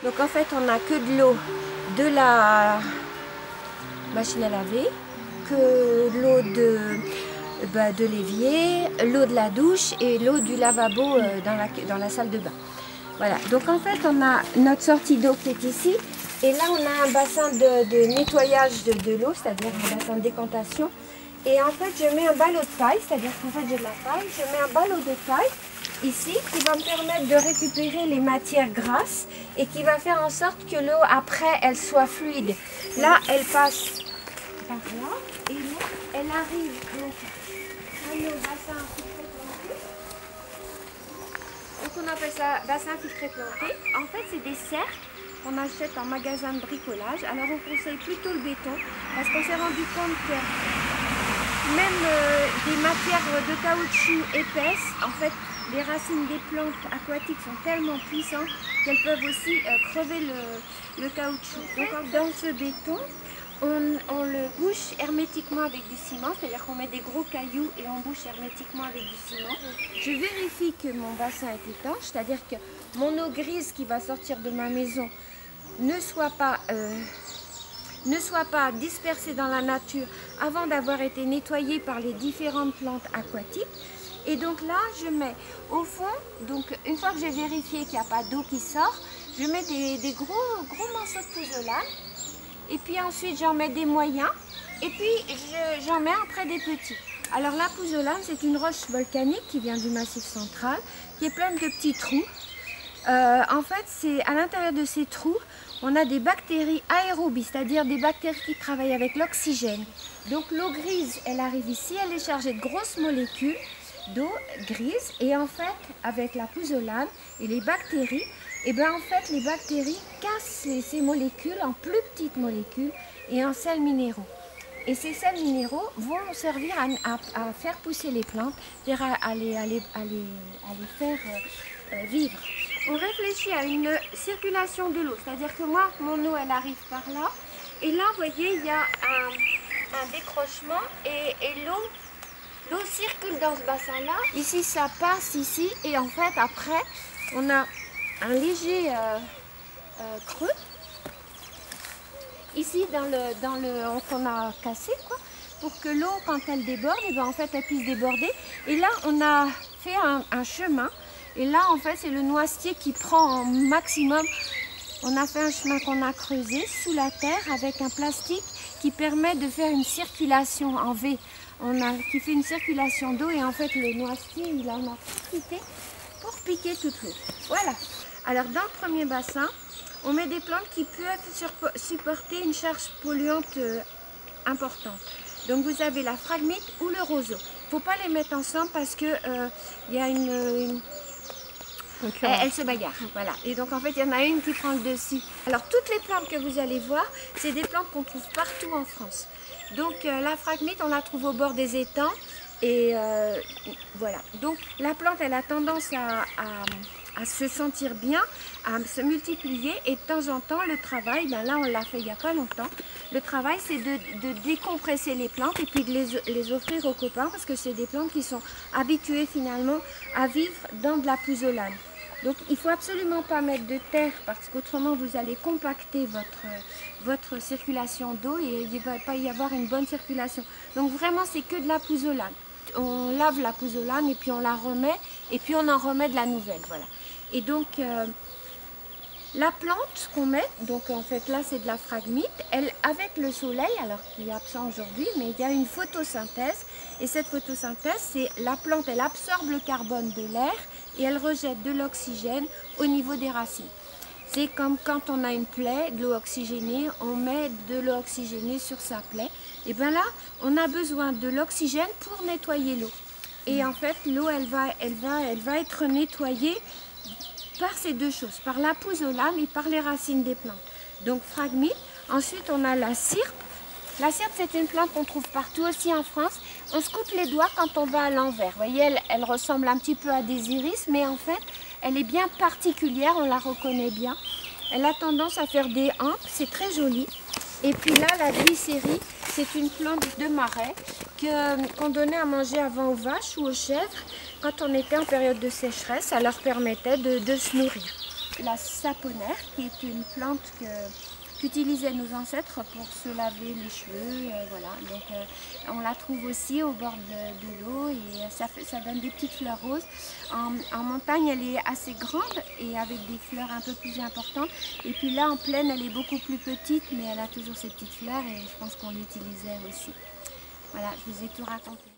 Donc en fait, on n'a que de l'eau de la machine à laver, que l'eau de l'évier, l'eau de la douche et l'eau du lavabo dans la salle de bain. Voilà, donc en fait on a notre sortie d'eau qui est ici et là on a un bassin de nettoyage de l'eau, c'est-à-dire un bassin de décantation. Et en fait je mets un ballot de paille, c'est-à-dire qu'en fait j'ai de la paille, je mets un ballot de paille ici qui va me permettre de récupérer les matières grasses et qui va faire en sorte que l'eau après elle soit fluide. Là elle passe par là et là elle arrive donc à nos bassins filtrés plantés. Donc on appelle ça bassin filtré planté. En fait c'est des cercles qu'on achète en magasin de bricolage. Alors on conseille plutôt le béton parce qu'on s'est rendu compte que même des matières de caoutchouc épaisses, en fait les racines des plantes aquatiques sont tellement puissantes qu'elles peuvent aussi crever le caoutchouc. Donc dans ce béton, on le bouche hermétiquement avec du ciment, c'est-à-dire qu'on met des gros cailloux et on bouche hermétiquement avec du ciment. Je vérifie que mon bassin est étanche, c'est-à-dire que mon eau grise qui va sortir de ma maison ne soit pas dispersée dans la nature avant d'avoir été nettoyée par les différentes plantes aquatiques. Et donc là, je mets au fond, donc une fois que j'ai vérifié qu'il n'y a pas d'eau qui sort, je mets des gros morceaux de pouzzolane. Et puis ensuite j'en mets des moyens et puis j'en mets après des petits. Alors la pouzzolane c'est une roche volcanique qui vient du Massif central, qui est pleine de petits trous. En fait c'est à l'intérieur de ces trous, on a des bactéries aérobies, c'est-à-dire des bactéries qui travaillent avec l'oxygène. Donc l'eau grise elle arrive ici, elle est chargée de grosses molécules d'eau grise et en fait avec la pouzzolane et les bactéries, et bien en fait les bactéries cassent ces molécules en plus petites molécules et en sels minéraux. Et ces sels minéraux vont servir à faire pousser les plantes, c'est-à-dire à les faire vivre. On réfléchit à une circulation de l'eau, c'est-à-dire que moi, mon eau elle arrive par là, et là vous voyez il y a un décrochement et l'eau circule dans ce bassin-là. Ici, ça passe ici. Et en fait, après, on a un léger creux. Ici, qu'on a cassé, quoi. Pour que l'eau, quand elle déborde, et ben, en fait, elle puisse déborder. Et là, on a fait un chemin. Et là, en fait, c'est le noisetier qui prend en maximum. On a fait un chemin qu'on a creusé sous la terre avec un plastique qui permet de faire une circulation en V. Qui fait une circulation d'eau et en fait le noisetier il en a profité pour piquer toute l'eau. Voilà. Alors dans le premier bassin, on met des plantes qui peuvent supporter une charge polluante importante. Donc vous avez la phragmite ou le roseau. Il ne faut pas les mettre ensemble parce que y a elle se bagarre, voilà. Et donc en fait il y en a une qui prend le dessus. Alors toutes les plantes que vous allez voir, c'est des plantes qu'on trouve partout en France. Donc la phragmite on la trouve au bord des étangs et voilà. Donc la plante elle a tendance à se sentir bien, à se multiplier et de temps en temps le travail, ben là on l'a fait il n'y a pas longtemps, le travail c'est de décompresser les plantes et puis de les offrir aux copains parce que c'est des plantes qui sont habituées finalement à vivre dans de la pouzzolane. Donc il ne faut absolument pas mettre de terre parce qu'autrement vous allez compacter votre circulation d'eau et il ne va pas y avoir une bonne circulation. Donc vraiment c'est que de la pouzzolane. On lave la pouzzolane et puis on la remet et puis on en remet de la nouvelle. Voilà. Et donc la plante qu'on met, donc en fait là c'est de la phragmite, elle avec le soleil, alors qui est absent aujourd'hui, mais il y a une photosynthèse. Et cette photosynthèse, c'est la plante, elle absorbe le carbone de l'air et elle rejette de l'oxygène au niveau des racines. C'est comme quand on a une plaie, de l'eau oxygénée, on met de l'eau oxygénée sur sa plaie. Et bien là, on a besoin de l'oxygène pour nettoyer l'eau. Et en fait, l'eau, elle va être nettoyée par ces deux choses, par la pouzzolane et par les racines des plantes. Donc phragmite, ensuite on a la cyrpe. La cyrpe, c'est une plante qu'on trouve partout aussi en France. On se coupe les doigts quand on va à l'envers. Vous voyez, elle ressemble un petit peu à des iris, mais en fait, elle est bien particulière, on la reconnaît bien. Elle a tendance à faire des hampes, c'est très joli. Et puis là, la glycérie, c'est une plante de marais qu'on donnait à manger avant aux vaches ou aux chèvres. Quand on était en période de sécheresse, ça leur permettait de se nourrir. la saponaire, qui est une plante qu'utilisaient nos ancêtres pour se laver les cheveux. Voilà. Donc, on la trouve aussi au bord de l'eau et ça donne des petites fleurs roses. En montagne, elle est assez grande et avec des fleurs un peu plus importantes. Et puis là, en plaine, elle est beaucoup plus petite, mais elle a toujours ses petites fleurs et je pense qu'on l'utilisait aussi. Voilà, je vous ai tout raconté.